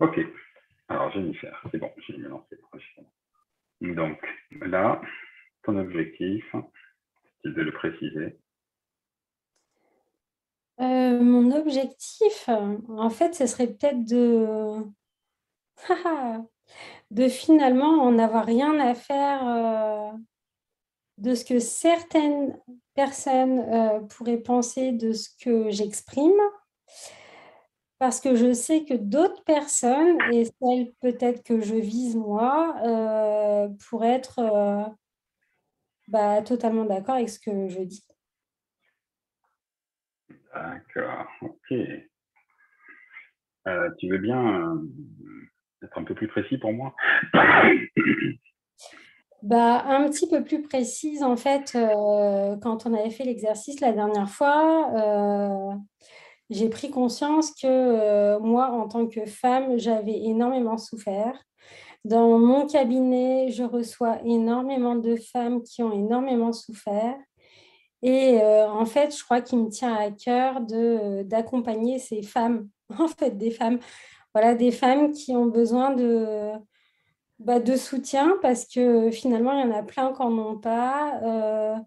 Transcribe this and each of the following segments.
Ok, alors Jennifer, c'est bon, j'ai lancé. Donc là, ton objectif, c'est de le préciser. Mon objectif, en fait, ce serait peut-être de finalement en avoir rien à faire de ce que certaines personnes pourraient penser de ce que j'exprime, parce que je sais que d'autres personnes, et celles peut-être que je vise moi, pourraient être totalement d'accord avec ce que je dis. D'accord, ok. Tu veux bien être un peu plus précis pour moi? Un petit peu plus précise, en fait, quand on avait fait l'exercice la dernière fois, j'ai pris conscience que moi, en tant que femme, j'avais énormément souffert. Dans mon cabinet, je reçois énormément de femmes qui ont énormément souffert. Et en fait, je crois qu'il me tient à cœur d'accompagner ces femmes, en fait, des femmes, voilà, des femmes qui ont besoin de soutien parce que finalement, il y en a plein qui n'en ont pas.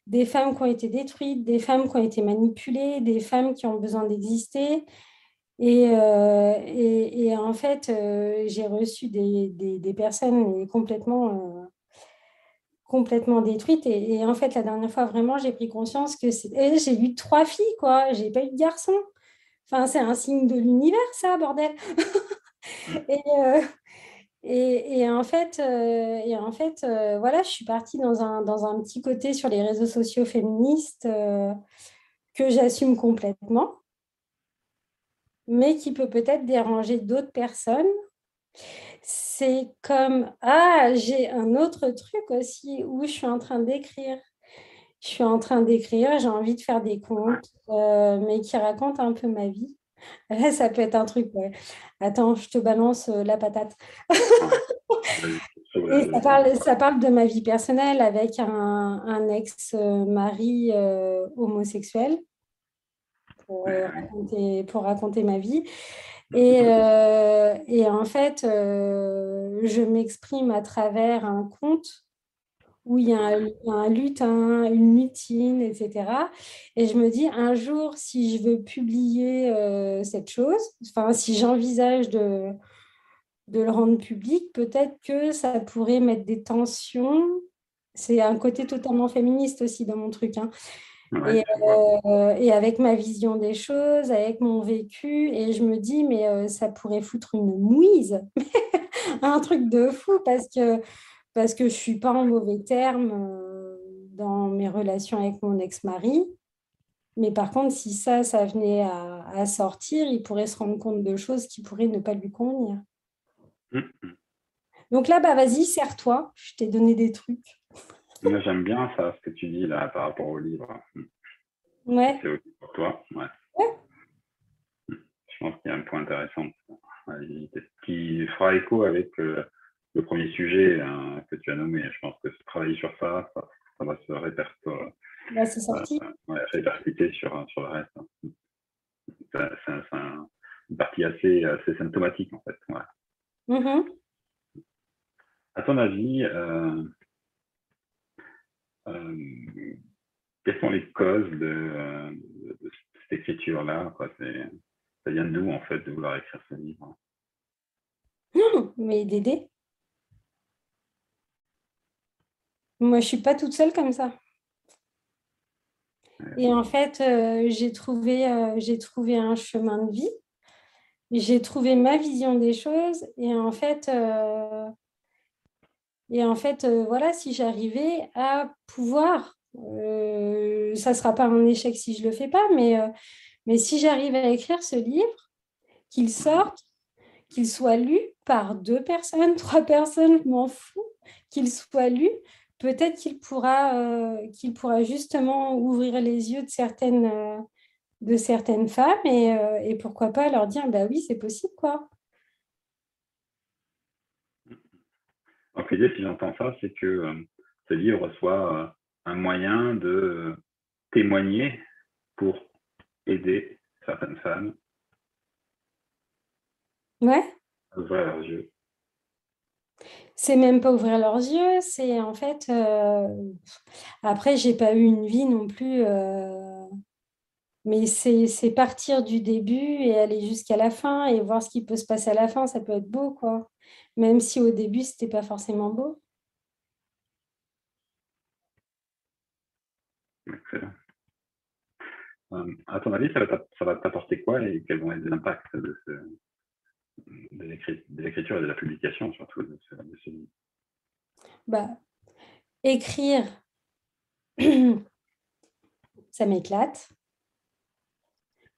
Des femmes qui ont été détruites, des femmes qui ont été manipulées, des femmes qui ont besoin d'exister. Et en fait, j'ai reçu des personnes complètement détruites. Et en fait, la dernière fois, vraiment, j'ai pris conscience que j'ai eu 3 filles, quoi. J'ai pas eu de garçon. Enfin, c'est un signe de l'univers, ça, bordel. Et, euh, et en fait, voilà, je suis partie dans un petit côté sur les réseaux sociaux féministes que j'assume complètement, mais qui peut peut-être déranger d'autres personnes. C'est comme, j'ai un autre truc aussi où je suis en train d'écrire. Je suis en train d'écrire, j'ai envie de faire des contes, mais qui racontent un peu ma vie. Là, ça peut être un truc, ouais. Attends, je te balance la patate. Ouais, vas-y, Et ça vas-y. parle, ça parle de ma vie personnelle avec un ex-mari homosexuel pour raconter ma vie. Et en fait, je m'exprime à travers un conte où il y a un lutin, une lutine, etc. Et je me dis, un jour, si je veux publier cette chose, enfin, si j'envisage de le rendre public, peut-être que ça pourrait mettre des tensions. C'est un côté totalement féministe aussi dans mon truc, hein. Ouais, Et, je vois. et avec ma vision des choses, avec mon vécu, et je me dis, mais ça pourrait foutre une mouise, un truc de fou, parce que je suis pas en mauvais termes dans mes relations avec mon ex-mari. Mais par contre, si ça venait à sortir, il pourrait se rendre compte de choses qui pourraient ne pas lui convenir. Donc là, vas-y, serre-toi. Je t'ai donné des trucs. Moi, j'aime bien ça, ce que tu dis là par rapport au livre. Si Ouais. c'est aussi pour toi, ouais. Ouais. Je pense qu'il y a un point intéressant qui fera écho avec le premier sujet que tu as nommé. Je pense que travailler sur ça va se C'est sorti. ouais, répercuter sur le reste. C'est une partie assez symptomatique en fait. Ouais. Mhm. À ton avis, euh, quelles sont les causes de cette écriture-là, quoi? Ça vient d'où en fait de vouloir écrire ce livre? Mais Dédé, moi, je suis pas toute seule comme ça. Et en fait, j'ai trouvé un chemin de vie. J'ai trouvé ma vision des choses. Et en fait, voilà, si j'arrivais à pouvoir, ça ne sera pas un échec si je ne le fais pas, mais si j'arrive à écrire ce livre, qu'il sorte, qu'il soit lu par 2 personnes, 3 personnes, je m'en fous, qu'il soit lu, peut-être qu'il pourra justement ouvrir les yeux de certaines femmes et pourquoi pas leur dire, bah oui, c'est possible, quoi. Donc l'idée, si j'entends ça, c'est que ce livre soit un moyen de témoigner pour aider certaines femmes. Ouais. Ouvrir leurs yeux. C'est même pas ouvrir leurs yeux, c'est en fait. Après, j'ai pas eu une vie non plus, mais c'est partir du début et aller jusqu'à la fin et voir ce qui peut se passer à la fin, ça peut être beau, quoi. Même si au début, c'était pas forcément beau. Excellent. À ton avis, ça va t'apporter quoi et quels vont être les impacts de l'écriture et de la publication, surtout de ce livre? Bah, écrire, ça m'éclate.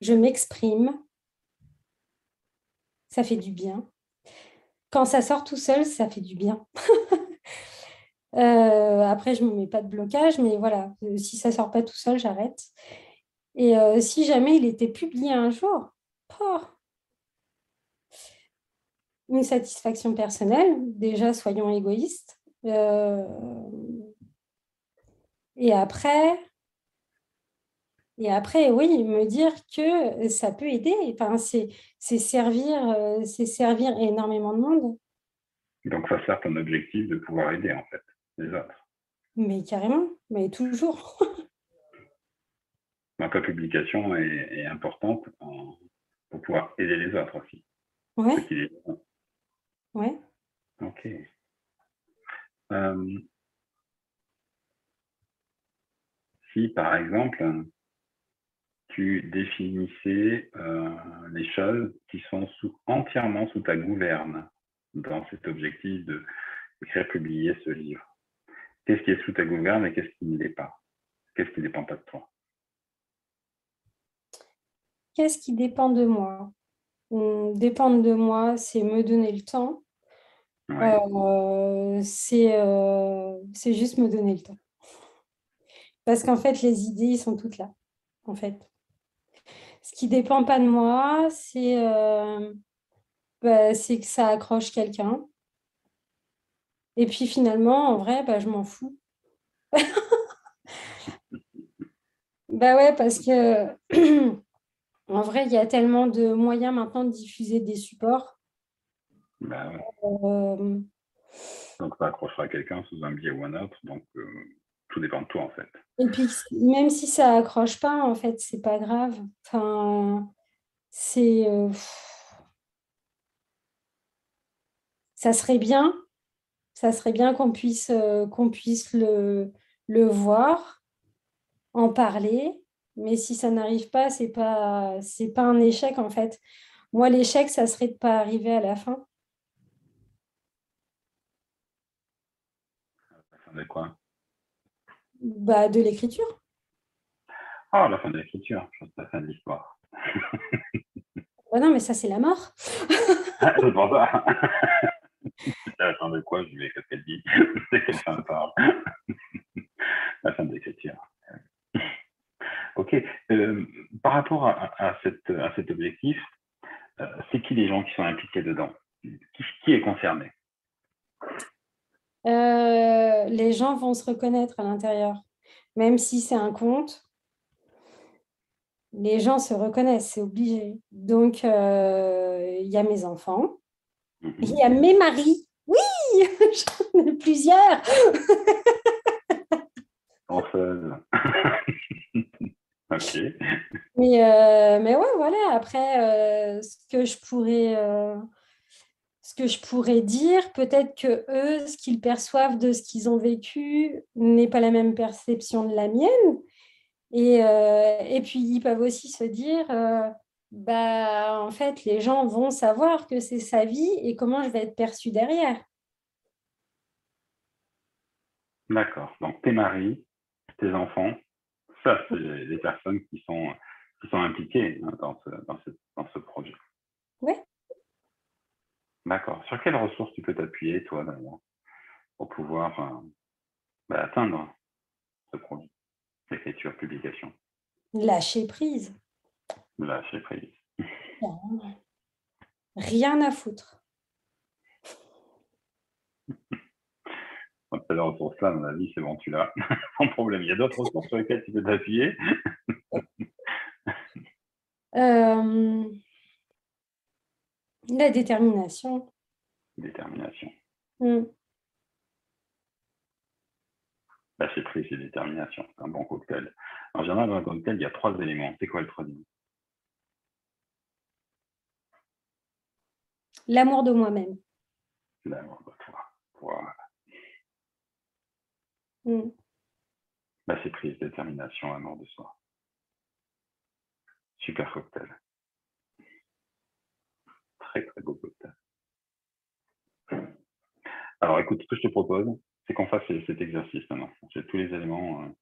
Je m'exprime, ça fait du bien. Quand ça sort tout seul, ça fait du bien. Après, je ne me mets pas de blocage, mais voilà, si ça sort pas tout seul, j'arrête. Et si jamais il était publié un jour, oh, une satisfaction personnelle, déjà, soyons égoïstes. Euh, et après, oui, me dire que ça peut aider. Enfin, c'est servir énormément de monde, Donc, ça sert ton objectif de pouvoir aider, en fait, les autres. mais carrément, mais toujours. Donc, la publication est importante pour pouvoir aider les autres aussi. Ce Ouais, qui est... ouais. Ok. Euh, Si, par exemple, tu définissais les choses qui sont entièrement sous ta gouverne dans cet objectif d'écrire, publier ce livre. Qu'est-ce qui est sous ta gouverne et qu'est-ce qui ne l'est pas? Qu'est-ce qui ne dépend pas de toi? Qu'est-ce qui dépend de moi? Dépendre de moi, c'est me donner le temps. Ouais, C'est juste me donner le temps. Parce qu'en fait, les idées, ils sont toutes là, en fait. Ce qui dépend pas de moi, c'est que ça accroche quelqu'un. Et puis finalement, en vrai, je m'en fous. Bah ouais, parce que en vrai, il y a tellement de moyens maintenant de diffuser des supports. bah ouais. Euh, Donc ça accrochera quelqu'un sous un biais ou un autre, donc tout dépend de toi en fait. et puis, même si ça accroche pas, en fait, c'est pas grave. Enfin, c'est, ça serait bien, qu'on puisse le voir, en parler. Mais si ça n'arrive pas, c'est pas un échec, en fait. Moi, l'échec, ça serait de pas arriver à la fin, La fin de quoi? de l'écriture. Ah, la fin de l'écriture, je pense la fin de l'histoire. Ouais, non, mais ça, c'est la mort. Ah, c'est pour ça. La fin de quoi? Je vais, qu'est-ce qu'elle dit? C'est quelle fin elle parle? La fin de l'écriture. Ok. Par rapport à cet objectif, c'est qui les gens qui sont impliqués dedans? Qui est concerné? Les gens vont se reconnaître à l'intérieur. Même si c'est un conte, les gens se reconnaissent, c'est obligé. Donc, il y a mes enfants, il Mhm. y a mes maris. Oui, j'en ai plusieurs. Danseuse. Ok. Mais ouais, voilà. Après, ce que je pourrais dire, peut-être que eux, ce qu'ils perçoivent de ce qu'ils ont vécu n'est pas la même perception de la mienne. Et puis, ils peuvent aussi se dire, en fait, les gens vont savoir que c'est sa vie et comment je vais être perçue derrière. D'accord. Donc tes maris, tes enfants, ça c'est les personnes qui sont impliquées hein, dans ce projet. Ouais. D'accord. Sur quelles ressources tu peux t'appuyer, toi, d'ailleurs, pour pouvoir atteindre ce projet d'écriture, publication, Lâcher prise. de lâcher prise? Rien à foutre. Donc, ces ressources-là, dans la vie, c'est bon, tu l'as, sans problème. Il y a d'autres ressources sur lesquelles tu peux t'appuyer. Euh, La détermination. Détermination. Mm. Lâcher prise et détermination, c'est un bon cocktail. En général, dans un cocktail, il y a 3 éléments. C'est quoi le troisième? L'amour de moi-même. L'amour de toi. Voilà. Mm. Lâcher prise, détermination, amour de soi. Super cocktail. Très, très beau cocktail. Alors, écoute, ce que je te propose, c'est qu'on fasse cet exercice maintenant. C'est tous les éléments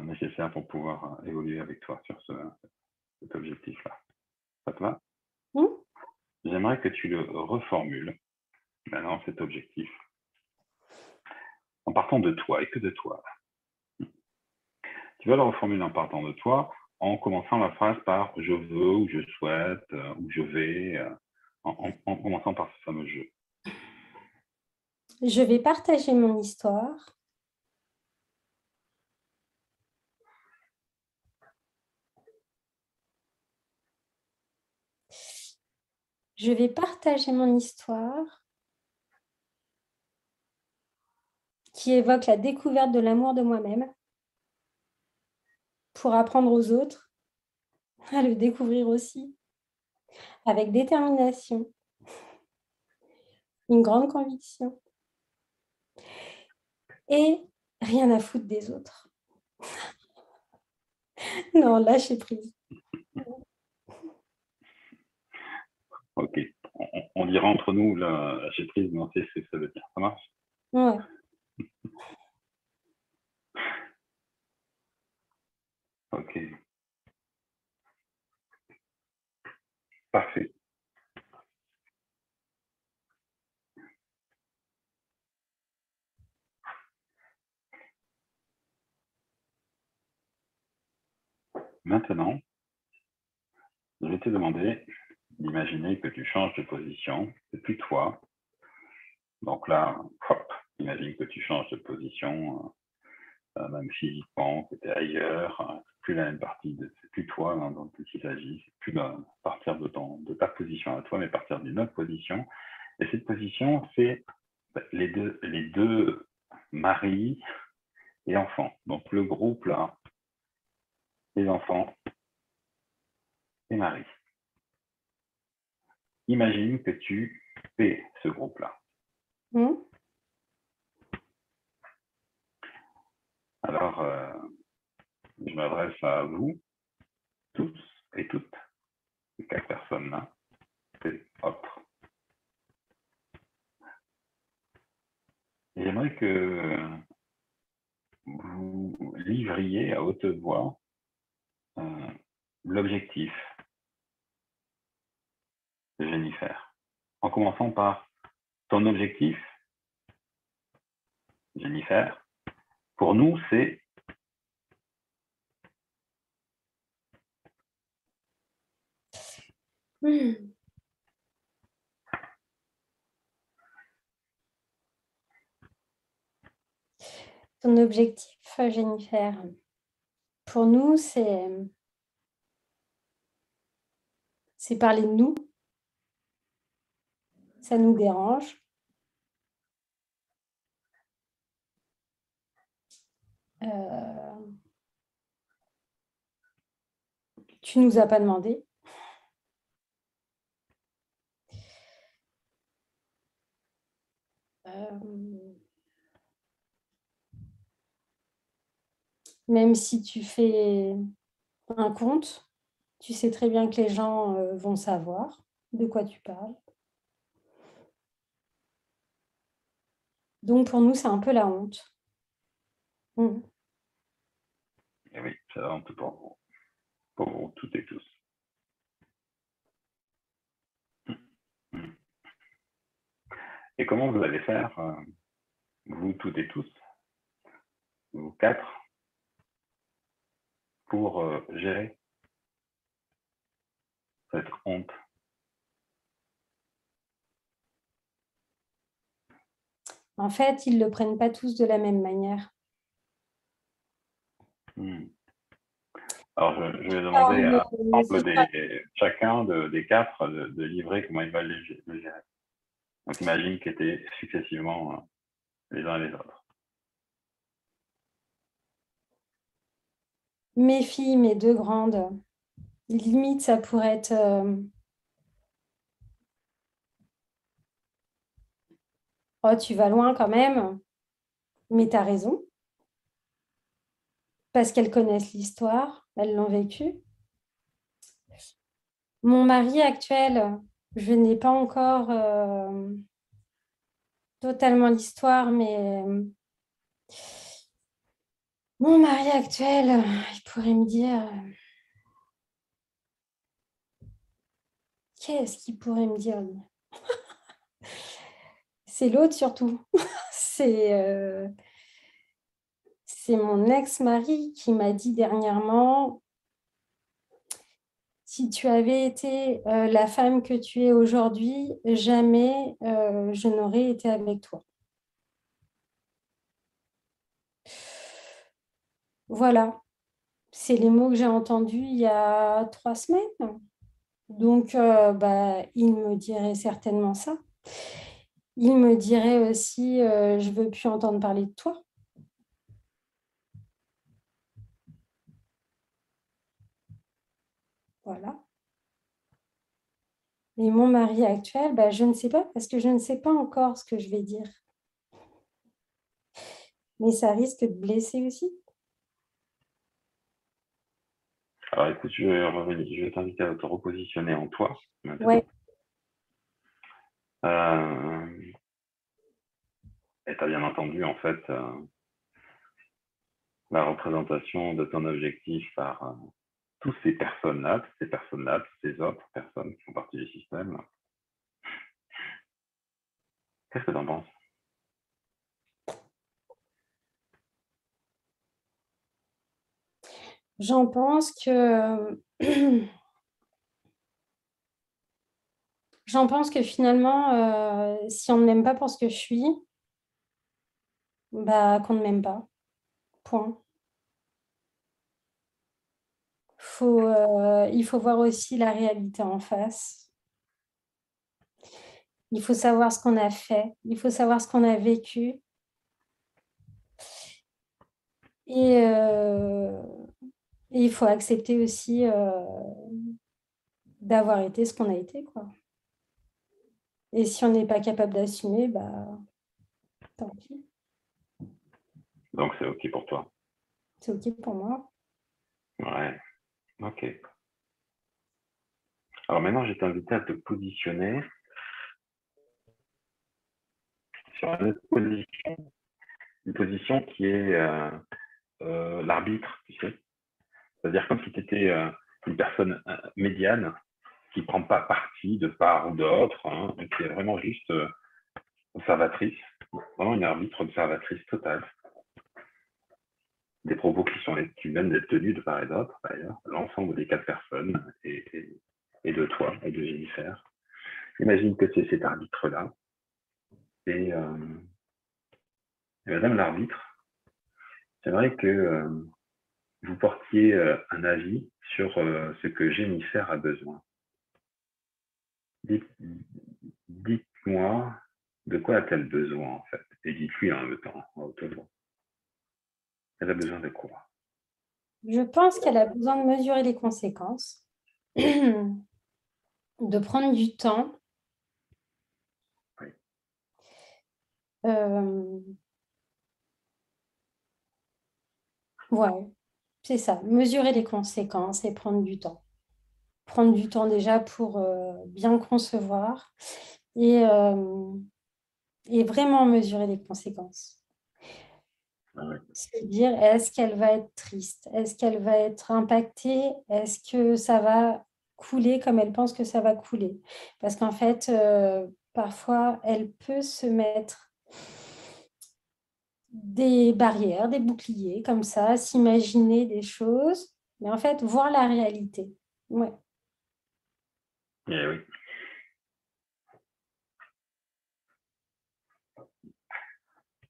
nécessaires pour pouvoir évoluer avec toi sur cet objectif-là. Ça te va? Mm. J'aimerais que tu le reformules, maintenant, cet objectif, en partant de toi et que de toi. Tu vas le reformuler en partant de toi, en commençant la phrase par « je veux » ou « je souhaite » ou « je vais », en commençant par ce fameux « je ». Je vais partager mon histoire. Je vais partager mon histoire qui évoque la découverte de l'amour de moi-même pour apprendre aux autres à le découvrir aussi, avec détermination, une grande conviction et rien à foutre des autres. Non, lâcher prise. Ok, on dira entre nous la lâcher prise, mais on sait ce que ça veut dire. Ça marche? Ouais. Ok, parfait. Maintenant, je vais te demander d'imaginer que tu changes de position. C'est plus toi. Donc là, hop, imagine que tu changes de position, même physiquement, que tu es ailleurs. C'est plus la même partie, c'est plus toi hein, dont il s'agit. C'est plus partir de ta position à toi, mais partir d'une autre position. Et cette position, c'est les deux maris et enfants. Donc le groupe là, les enfants et maris. Imagine que tu fais ce groupe-là. Mmh. Alors, je m'adresse à vous, tous et toutes, ces 4 personnes-là, c'est autres. J'aimerais que vous livriez à haute voix l'objectif de Jennifer. En commençant par ton objectif, Jennifer, pour nous, c'est Ton objectif, Jennifer, pour nous, c'est parler de nous. Ça nous dérange. Tu nous as pas demandé. Même si tu fais un compte, tu sais très bien que les gens vont savoir de quoi tu parles. Donc, pour nous, c'est un peu la honte. Mmh. et oui, c'est la honte pour vous toutes et tous. Et comment vous allez faire, vous toutes et tous, vous 4, pour gérer cette honte? En fait, ils ne le prennent pas tous de la même manière. Hmm. Alors, je vais Ah, demander mais à l'ensemble c'est pas- chacun des quatre de livrer comment ils veulent le gérer. Donc, imagine qu'ils étaient successivement les uns et les autres. Mes filles, mes deux grandes, limite, ça pourrait être... Oh, tu vas loin quand même, mais tu as raison, parce qu'elles connaissent l'histoire, elles l'ont vécu. Mon mari actuel, je n'ai pas encore totalement l'histoire, mais mon mari actuel, il pourrait me dire, qu'est-ce qu'il pourrait me dire, lui? C'est l'autre surtout. C'est c'est mon ex-mari qui m'a dit dernièrement, si tu avais été la femme que tu es aujourd'hui, jamais je n'aurais été avec toi. Voilà, c'est les mots que j'ai entendus il y a 3 semaines. Donc, bah, il me dirait certainement ça. Il me dirait aussi, je veux plus entendre parler de toi. Voilà. Et mon mari actuel, bah, je ne sais pas parce que je ne sais pas encore ce que je vais dire. Mais ça risque de blesser aussi. Alors, écoute, je vais t'inviter à te repositionner en toi, maintenant. Ouais, Euh, et tu as bien entendu, en fait, la représentation de ton objectif par toutes ces personnes-là, toutes ces autres personnes qui font partie du système. Qu'est-ce que tu en penses? j'en pense que j'en pense que finalement, si on ne m'aime pas pour ce que je suis, bah, qu'on ne m'aime pas. Point. Il faut voir aussi la réalité en face. Il faut savoir ce qu'on a fait. Il faut savoir ce qu'on a vécu. Et, euh, et il faut accepter aussi d'avoir été ce qu'on a été, quoi. Et si on n'est pas capable d'assumer, bah, tant pis. Donc, c'est OK pour toi. C'est OK pour moi. Ouais, OK. Alors maintenant, je vais t'inviter à te positionner sur une position qui est l'arbitre, tu sais. C'est-à-dire comme si tu étais une personne médiane qui ne prend pas parti de part ou d'autre, hein, qui est vraiment juste observatrice, vraiment une arbitre observatrice totale. Des propos qui viennent d'être tenus de part et d'autre, d'ailleurs, l'ensemble des quatre personnes et de toi et de Jennifer. Imagine que c'est cet arbitre-là. Et, et Madame l'arbitre, c'est vrai que vous portiez un avis sur ce que Jennifer a besoin. Dites, dites-moi de quoi a-t-elle besoin en fait. Et dites-lui en même temps, à haute voix. Elle a besoin de quoi? Je pense qu'elle a besoin de mesurer les conséquences, de prendre du temps. Oui. Euh, ouais, c'est ça. Mesurer les conséquences et prendre du temps. Prendre du temps déjà pour bien concevoir et, euh, et vraiment mesurer les conséquences. Ah ouais. Se dire, est-ce qu'elle va être triste? Est-ce qu'elle va être impactée? Est-ce que ça va couler comme elle pense que ça va couler? Parce qu'en fait, parfois, elle peut se mettre des barrières, des boucliers, comme ça, s'imaginer des choses, mais en fait, voir la réalité. Ouais. Eh oui.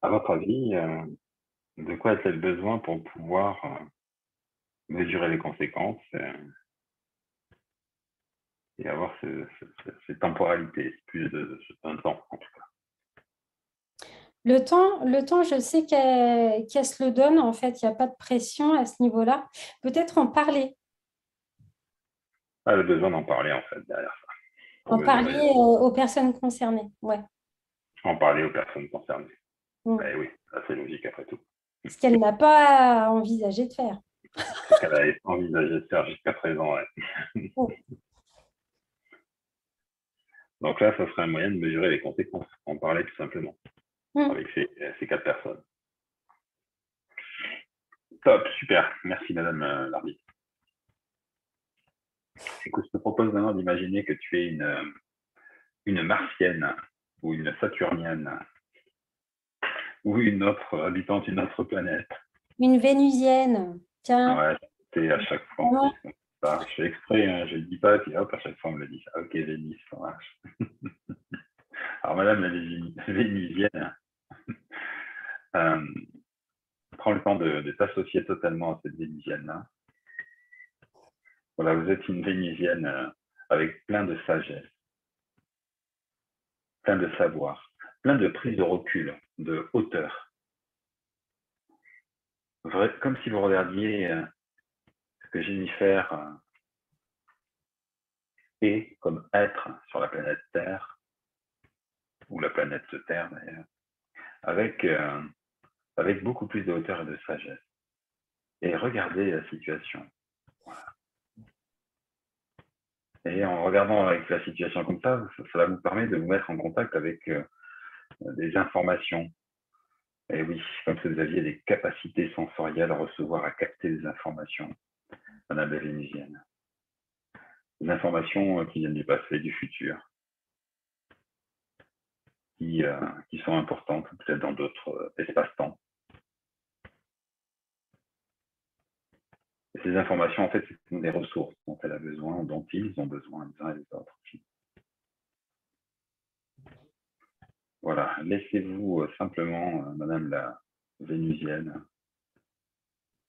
À votre avis, de quoi a-t-elle besoin pour pouvoir mesurer les conséquences et avoir cette temporalité, plus d'un temps en tout cas. Le temps, je sais qu'elle se le donne, en fait, il n'y a pas de pression à ce niveau-là. Peut-être Ah, le besoin d'en parler en fait derrière ça, pour en parler mesurer, aux personnes concernées. Ouais. en parler aux personnes concernées. Mm. Ben oui, ça c'est logique après tout. Ce qu'elle n'a pas envisagé de faire. C'est ce qu'elle a envisagé de faire jusqu'à présent. Ouais. Mm. Donc là, ça serait un moyen de mesurer les conséquences, en parler tout simplement, Mm. avec ces 4 personnes. Top, super. Merci Madame l'arbitre. Écoute, je te propose maintenant d'imaginer que tu es une martienne ou une saturnienne ou une autre habitante d'une autre planète. Une vénusienne. Tiens. Ouais, c'est à chaque fois en plus. Vraiment. Ça. Je fais exprès, hein, je ne le dis pas, puis hop, à chaque fois on me le dit. Ok, Vénus, ça marche. Alors Madame la Vénusienne, euh, prends le temps de t'associer totalement à cette Vénusienne-là. Voilà, vous êtes une Vénusienne avec plein de sagesse, plein de savoir, plein de prise de recul, de hauteur. Vrai, comme si vous regardiez ce que Jennifer est comme être sur la planète Terre, ou la planète Terre d'ailleurs, avec beaucoup plus de hauteur et de sagesse. Et regardez la situation. Voilà. Et en regardant avec la situation comme ça va vous permettre de vous mettre en contact avec des informations. Et oui, comme si vous aviez des capacités sensorielles à recevoir, à capter des informations, madame la Vénusienne. Des informations qui viennent du passé, du futur, qui sont importantes, peut-être dans d'autres espaces-temps. Et ces informations, en fait, ce sont des ressources dont elle a besoin, dont ils ont besoin les uns et les autres. Voilà, laissez-vous simplement, Madame la Vénusienne,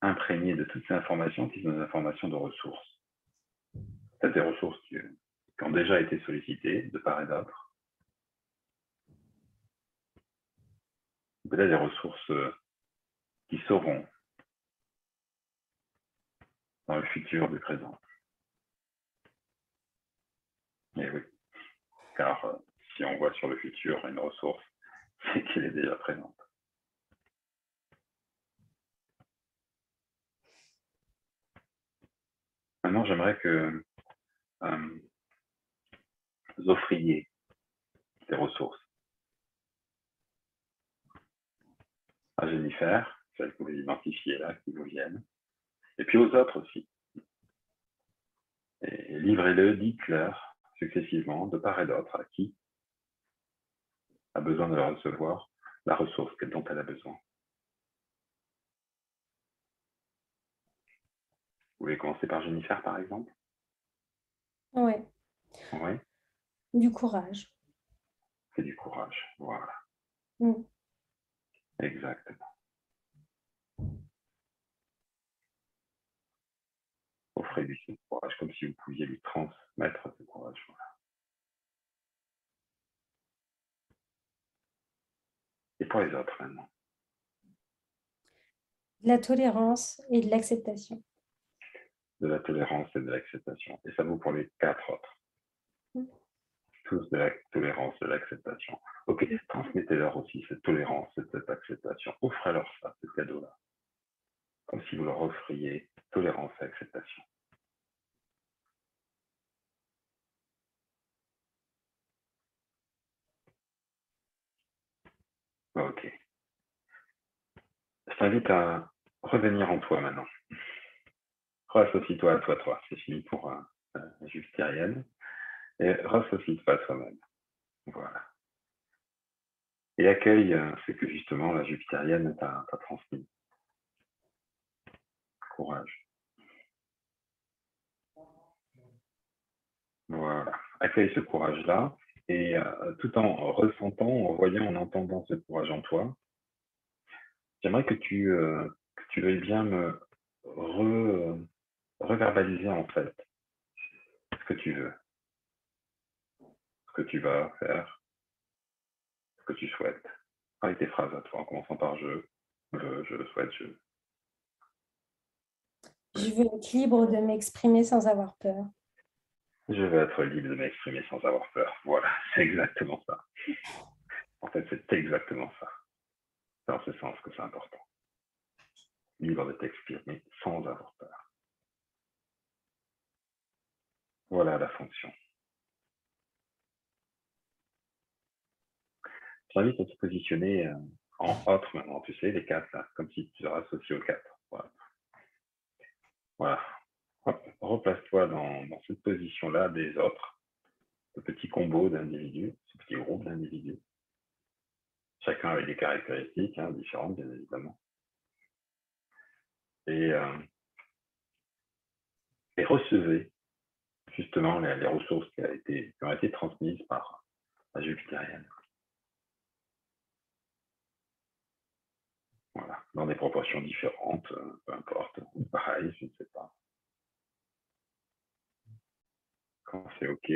imprégner de toutes ces informations qui sont des informations de ressources. Peut-être des ressources qui ont déjà été sollicitées de part et d'autre. Peut-être des ressources qui seront dans le futur du présent. Et oui, car si on voit sur le futur une ressource, c'est qu'elle est déjà présente. Maintenant, j'aimerais que vous offriez ces ressources à Jennifer, celles que vous identifiez là, qui vous viennent, et puis aux autres aussi. Et livrez-le, dites-leur successivement, de part et d'autre, à qui a besoin de recevoir la ressource dont elle a besoin. Vous voulez commencer par Jennifer, par exemple? Ouais. Oui, Du courage. c'est du courage. Voilà, Mm. exactement. Offrez-lui ce courage comme si vous pouviez lui transmettre ce courage. Voilà. Et pour les autres maintenant, De la tolérance et de l'acceptation. de la tolérance et de l'acceptation. Et ça vaut pour les 4 autres. Mm. Tous de la tolérance, de l'acceptation. Ok, transmettez-leur aussi cette tolérance et cette acceptation. Offrez-leur ça, ce cadeau-là. Comme si vous leur offriez tolérance et acceptation. Ok. Je t'invite à revenir en toi maintenant. Rassocie-toi à toi. C'est fini pour la jupitérienne. Et rassocie-toi à toi-même. Voilà. Et accueille ce que justement la jupitérienne t'a transmis. Courage. Voilà. Accueille ce courage-là. Et tout en ressentant, en voyant, en entendant ce courage en toi, j'aimerais que tu veuilles bien me reverbaliser en fait ce que tu veux, ce que tu vas faire, ce que tu souhaites, avec tes phrases à toi, en commençant par je le souhaite, Je veux être libre de m'exprimer sans avoir peur. je vais être libre de m'exprimer sans avoir peur. Voilà, c'est exactement ça. En fait, c'est exactement ça. C'est dans ce sens que c'est important. Libre de t'exprimer sans avoir peur. Voilà la fonction. Je t'invite à te positionner en autre maintenant, tu sais, les quatre, là, comme si tu leur associais aux quatre. Voilà. Voilà. Hop, replace-toi dans cette position-là des autres, ce petit combo d'individus, ce petit groupe d'individus, chacun avec des caractéristiques différentes, bien évidemment. Et recevez justement les ressources qui ont été transmises par la jupitérienne. Voilà, dans des proportions différentes, peu importe, pareil, je ne sais pas. Quand c'est OK,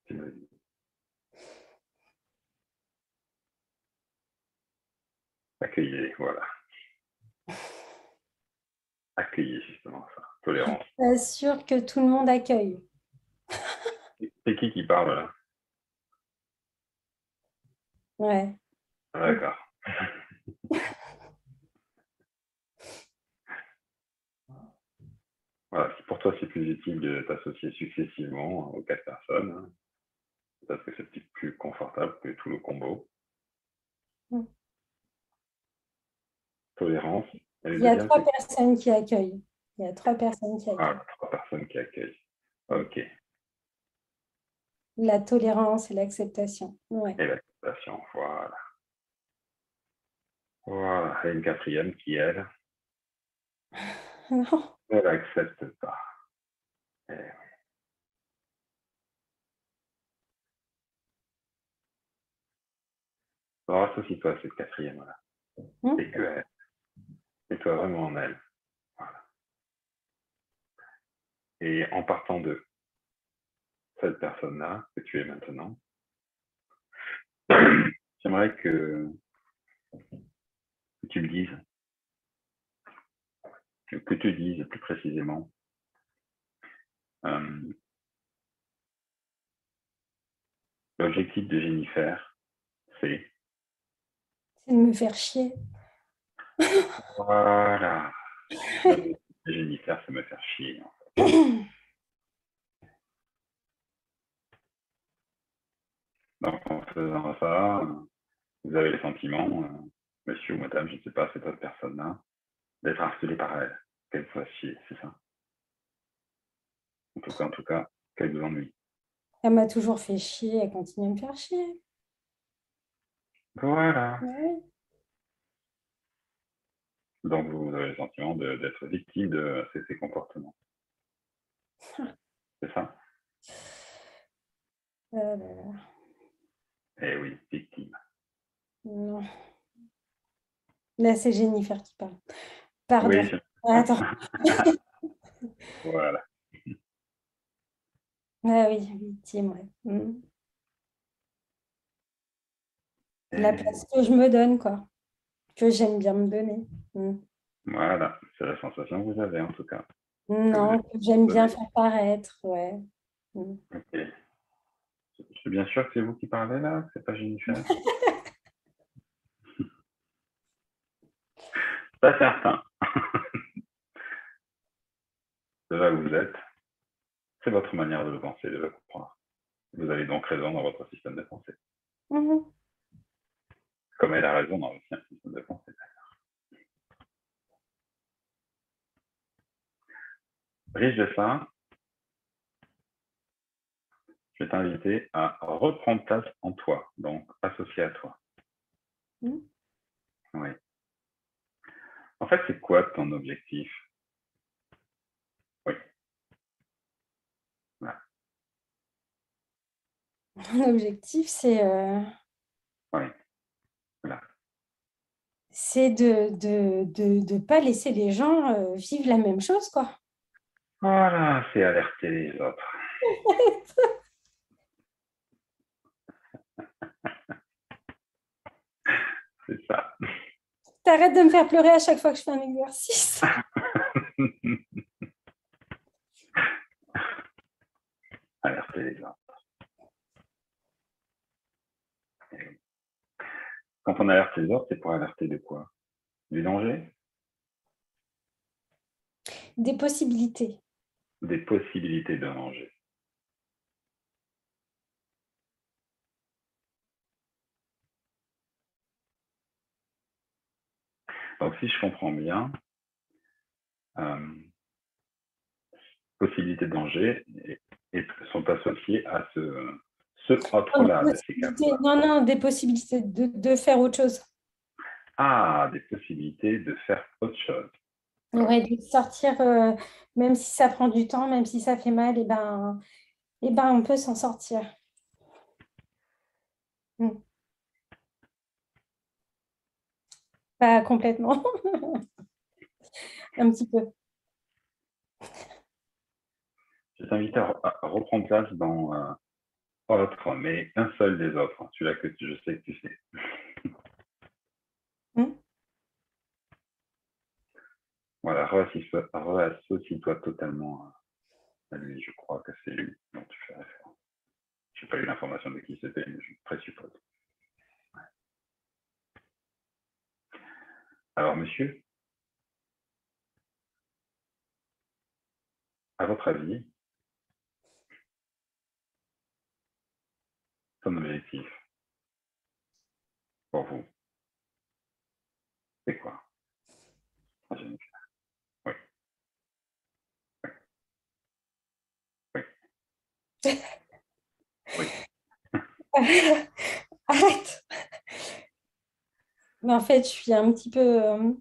tu me dis. Accueillez, voilà. Accueillez justement ça. Tolérance. Assure que tout le monde accueille. C'est qui parle là? Ouais. D'accord. Voilà, si pour toi c'est plus utile de t'associer successivement aux quatre personnes, peut-être que c'est plus confortable que tout le combo. Tolérance. Et Il y a deuxième, trois c'est personnes qui accueillent. Il y a trois personnes qui accueillent. trois personnes qui accueillent. OK. La tolérance et l'acceptation. Ouais. Et l'acceptation, voilà. Voilà. Et une quatrième qui, elle, Non. ne l'accepte pas. Et oui. Alors, associe-toi à cette quatrième-là. Et que elle. Et toi vraiment en elle. Voilà. Et en partant de cette personne-là, que tu es maintenant, j'aimerais que tu me dises, que tu dises plus précisément, l'objectif de Jennifer, c'est... C'est de me faire chier. Voilà. L'objectif de Jennifer, c'est me faire chier. Donc, en faisant ça, vous avez le sentiment, monsieur ou madame, je ne sais pas, cette autre personne-là, d'être harcelé par elle, qu'elle soit chier, c'est ça. En tout cas, qu'elle vous ennuie. Elle m'a toujours fait chier, elle continue à me faire chier. Voilà. Ouais. Donc, vous avez le sentiment d'être victime de ces comportements. C'est ça? Là, là. Eh oui, victime. Non. Là, c'est Jennifer qui parle. Pardon. Oui, Attends. voilà. Ah oui, victime, ouais. La place que je me donne, quoi. Que j'aime bien me donner. Voilà, c'est la sensation que vous avez en tout cas. Non, que j'aime bien faire paraître, ouais. Ok. Je suis bien sûr que c'est vous qui parlez là, c'est pas Jennifer. Pas certain. De là où vous êtes, c'est votre manière de le penser, de le comprendre. Vous avez donc raison dans votre système de pensée. Comme elle a raison dans le sien système de pensée. Riche de ça, je vais t'inviter à reprendre place en toi, donc associé à toi. Oui. En fait, c'est quoi ton objectif? Oui. Voilà. Mon objectif, c'est Oui. Voilà. c'est de pas laisser les gens vivre la même chose, quoi. Voilà, c'est alerter les autres. C'est ça. T'arrêtes de me faire pleurer à chaque fois que je fais un exercice. Alerter les autres. Quand on alerte les autres, c'est pour alerter de quoi? Du danger? Des possibilités. Des possibilités de danger. Donc, si je comprends bien, euh, possibilités de danger et sont associées à ce autre-là de ces quatre-là. Non, non, des possibilités de faire autre chose. Ah, des possibilités de faire autre chose. Ouais, de sortir, même si ça prend du temps, même si ça fait mal, et ben on peut s'en sortir. Mm. Pas complètement, un petit peu. Je t'invite à reprendre place dans autre, mais un seul des autres, celui-là que je sais que tu sais. Mm. Voilà, réassocie-toi totalement à lui. Je crois que c'est lui dont tu fais référence. Je n'ai pas eu l'information de qui c'était, mais je présuppose. Alors, monsieur, à votre avis, son objectif pour vous, c'est quoi? Oui, oui, oui. Arrête. Mais en fait, je suis un petit peu,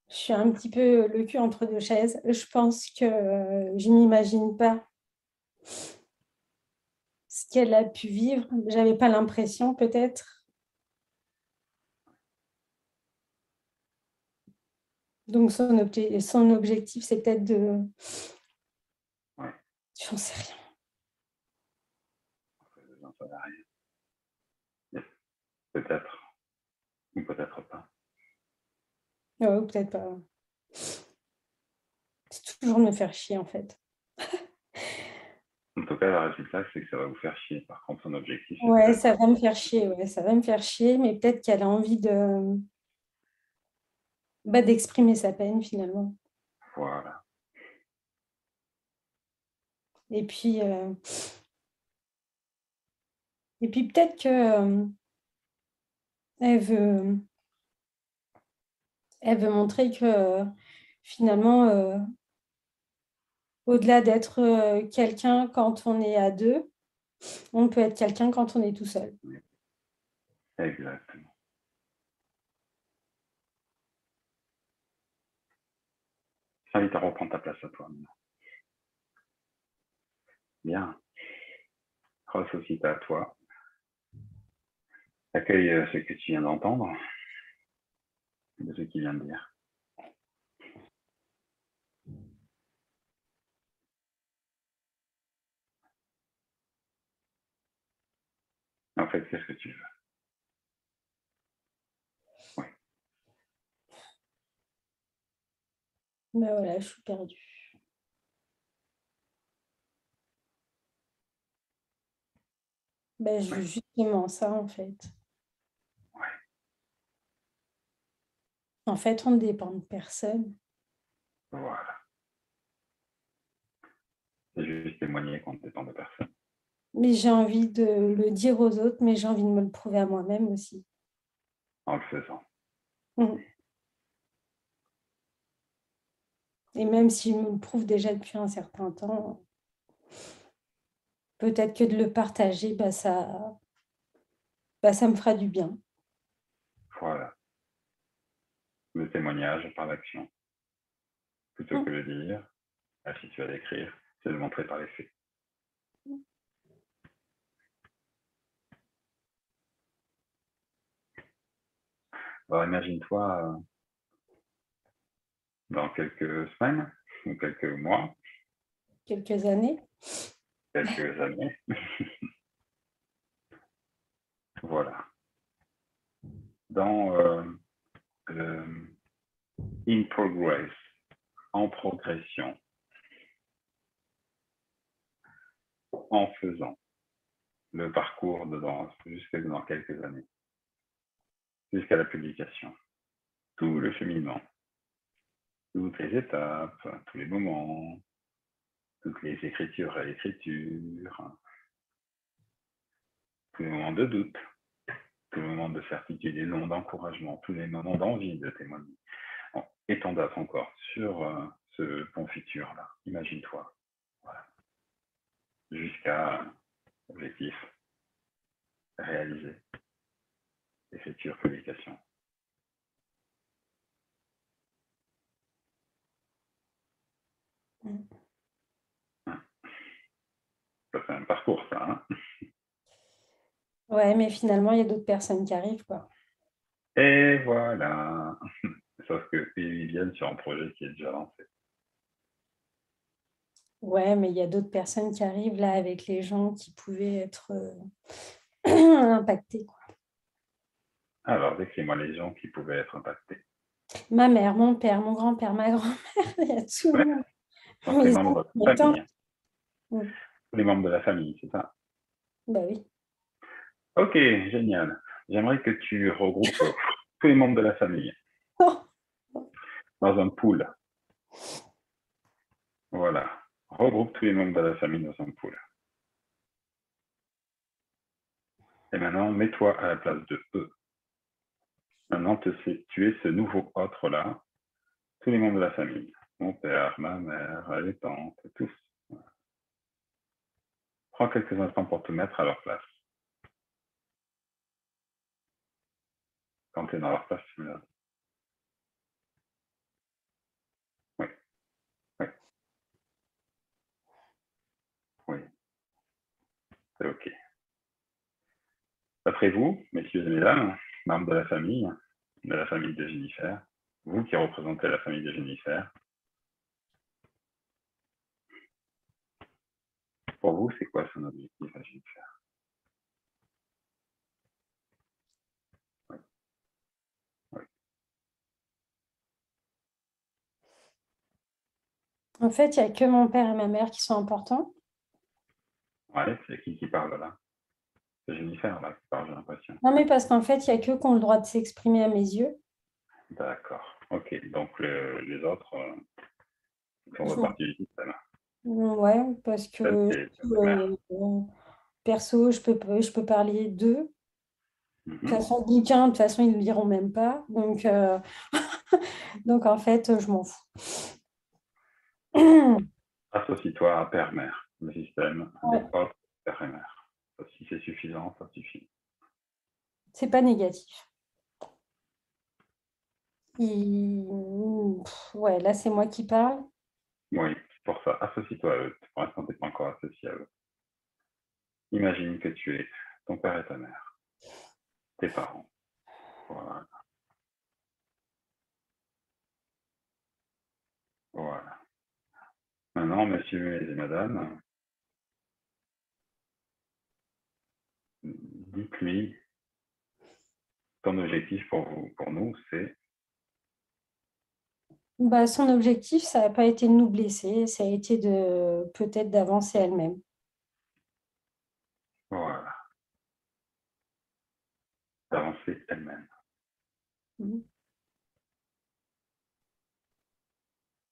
je suis un petit peu le cul entre deux chaises. Je pense que je n'imagine pas ce qu'elle a pu vivre. J'avais pas l'impression, peut-être. Donc, son objectif, c'est peut-être de... Ouais, J'en sais rien. j'en sais rien. Peut-être, ou peut-être pas. Ouais, ou peut-être pas. C'est toujours de me faire chier, en fait. En tout cas, le résultat, c'est que ça va vous faire chier. Par contre, son objectif, c'est Ouais, ça peut-être. va me faire chier, ouais, ça va me faire chier, mais peut-être qu'elle a envie d'exprimer sa peine, finalement. Voilà. Et puis, euh, et puis peut-être que elle veut, elle veut montrer que finalement, au-delà d'être quelqu'un quand on est à deux, on peut être quelqu'un quand on est tout seul. Oui, exactement. Je t'invite à reprendre ta place à toi maintenant. Bien. Ressuscite à toi. Accueille ce que tu viens d'entendre, de ce qu'il vient de dire. En fait, qu'est-ce que tu veux? Oui. Ben voilà, je suis perdue. Ben, Oui. justement, ça, en fait. Ouais. En fait, on ne dépend de personne. Voilà. C'est juste témoigner qu'on ne dépend de personne. Mais j'ai envie de le dire aux autres, mais j'ai envie de me le prouver à moi-même aussi. En le faisant. Mm. Et même si je me le prouve déjà depuis un certain temps, peut-être que de le partager, ça me fera du bien. Voilà. Le témoignage par l'action. Plutôt Mm. que de dire, ah, si tu vas l'écrire, c'est de le montrer par les faits. Alors imagine-toi dans quelques semaines ou quelques mois, Quelques années. quelques années. Voilà. Dans in progress, en progression, en faisant le parcours jusqu'à dans quelques années, jusqu'à la publication. Tout le cheminement, toutes les étapes, tous les moments, toutes les écritures, réécritures, tous les moments de doute, tous les moments de certitude et non d'encouragement, tous les moments d'envie de témoigner. Bon, étends ton corps sur ce pont futur-là. Imagine-toi. Voilà. Jusqu'à objectif réalisé. Écriture, publication. Ça fait un parcours, ça. Hein. Ouais, mais finalement, il y a d'autres personnes qui arrivent, quoi. Et voilà. Sauf qu'ils viennent sur un projet qui est déjà lancé. Ouais, mais il y a d'autres personnes qui arrivent là avec les gens qui pouvaient être impactés, quoi. Alors, décris-moi les gens qui pouvaient être impactés. Ma mère, mon père, mon grand-père, ma grand-mère, il y a tout le Ouais, monde. donc les Mes membres oncles, de mes la famille. tantes. Mm. Les membres de la famille, c'est ça? Bah oui. Ok, génial. J'aimerais que tu regroupes tous les membres de la famille dans un pool. Voilà. Regroupe tous les membres de la famille dans un pool. Et maintenant, mets-toi à la place de eux. Maintenant, tu es ce nouveau autre-là, tous les membres de la famille. Mon père, ma mère, les tantes, tous. Prends quelques instants pour te mettre à leur place. Quand tu es dans leur place, tu me l'as dit. Oui, oui, oui. C'est OK. D'après vous, messieurs et mesdames, membres de la famille de Jennifer, vous qui représentez la famille de Jennifer, pour vous, c'est quoi son objectif à Jennifer? Oui, oui. En fait, il n'y a que mon père et ma mère qui sont importants. Ouais, c'est qui parle là? C'est Jennifer là qui parle, j'ai l'impression. Non, mais parce qu'en fait, il n'y a que qui ont le droit de s'exprimer à mes yeux. D'accord. OK. Donc les autres font Je partie du système. Ouais, parce Celle que qui est ta mère. perso, je peux parler d'eux. De toute Mhm. façon, bouquin, de toute façon, ils ne le liront même pas. Donc en fait, je m'en fous. Associe-toi à père-mère, le système des Ouais, autres père et mère. Si c'est suffisant, ça suffit. c'est pas négatif. Ouais, là, c'est moi qui parle. Oui, c'est pour ça. Associe-toi à eux. Pour l'instant, tu n'es pas encore associé à eux. Imagine que tu es ton père et ta mère, tes parents. Voilà. Voilà. Maintenant, messieurs et madame, dites-lui ton objectif pour vous, pour nous, c'est Bah, son objectif, ça n'a pas été de nous blesser, ça a été de peut-être d'avancer elle-même. voilà, d'avancer elle-même. Mhm.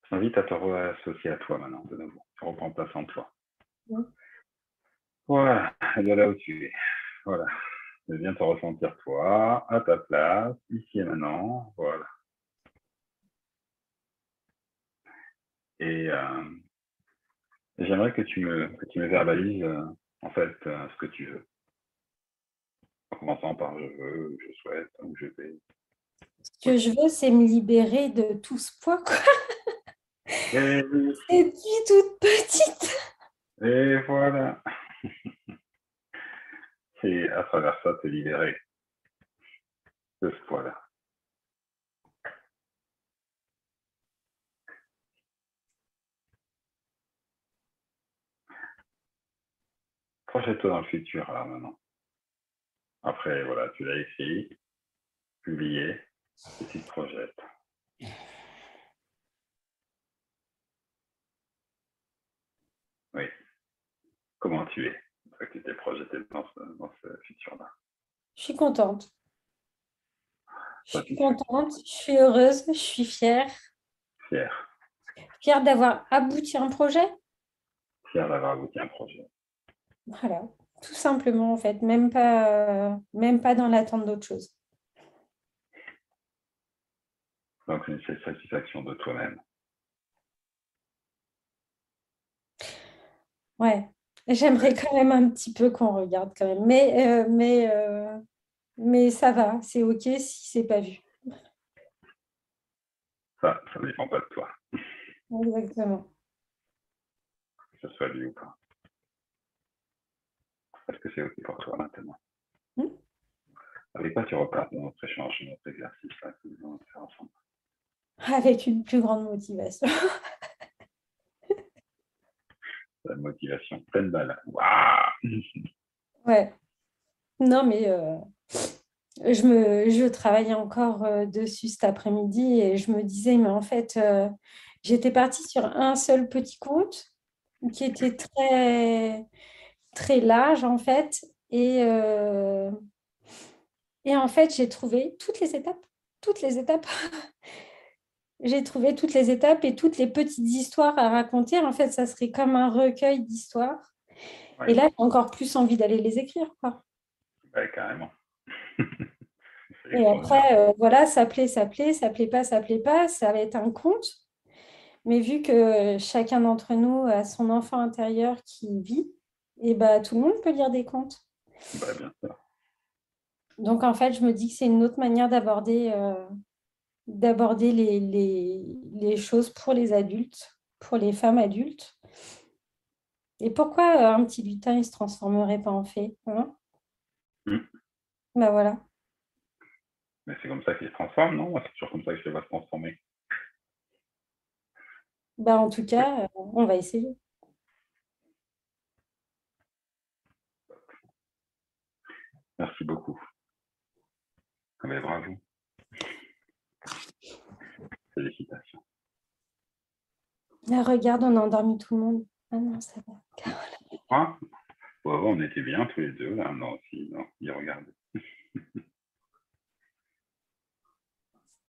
Je t'invite à te réassocier à toi maintenant, de nouveau. Tu reprends place en toi. Voilà, et de là où tu es. Voilà. De bien te ressentir toi, à ta place, ici et maintenant. Voilà. Et j'aimerais que tu me verbalises en fait ce que tu veux. En commençant par je veux, je souhaite, ou je vais. Ce Oui. que je veux, c'est me libérer de tout ce poids, quoi. Et, Depuis toute petite. et voilà. Et à travers ça, te libérer de ce poids-là. projette-toi dans le futur, là, maintenant. Après, voilà, tu l'as écrit, publié, et tu te projettes. Oui. Comment tu es, une fois que tu t'es projeté dans ce futur-là? Je suis contente. Je suis Satisfaite, contente, je suis heureuse, je suis fière. fière, Fière d'avoir abouti un projet. fière d'avoir abouti à un projet. Voilà, tout simplement en fait, même pas dans l'attente d'autre chose. Donc, c'est une satisfaction de toi-même. Ouais, j'aimerais quand même un petit peu qu'on regarde quand même, mais ça va, c'est OK si c'est pas vu. Ça ne dépend pas de toi, Exactement. que ce soit lui ou pas. Parce que c'est OK pour toi maintenant. Hmm. Avec quoi tu repars dans notre échange, notre exercice là, que nous allons faire ensemble? Avec une plus grande motivation. La motivation pleine balle. Waouh! Ouais. Non, mais je travaillais encore dessus cet après-midi et je me disais, mais en fait, j'étais partie sur un seul petit compte qui était très, très large en fait. Et en fait, j'ai trouvé toutes les étapes, toutes les étapes. J'ai trouvé toutes les étapes et toutes les petites histoires à raconter. En fait, ça serait comme un recueil d'histoires. Et Ouais, là, j'ai encore plus envie d'aller les écrire, quoi. ouais, carrément. C'est Et extraordinaire. après, voilà, ça plaît pas, ça plaît pas, ça va être un conte. Mais vu que chacun d'entre nous a son enfant intérieur qui vit, et bah, tout le monde peut lire des contes. Bah, bien sûr. Donc, en fait, je me dis que c'est une autre manière d'aborder les choses pour les adultes, pour les femmes adultes. Et pourquoi un petit lutin, il ne se transformerait pas en fée, hein? Mmh. Bah voilà. Mais c'est comme ça qu'il se transforme, non? Moi, c'est toujours comme ça que je le vois se transformer. Bah, en tout cas, on va essayer. Merci beaucoup. Ah, mais bravo. Félicitations. Ah, regarde, on a endormi tout le monde. Ah non, ça va. Tu crois? Ouais, ouais, on était bien tous les deux, là. Non, si, non, il regarde.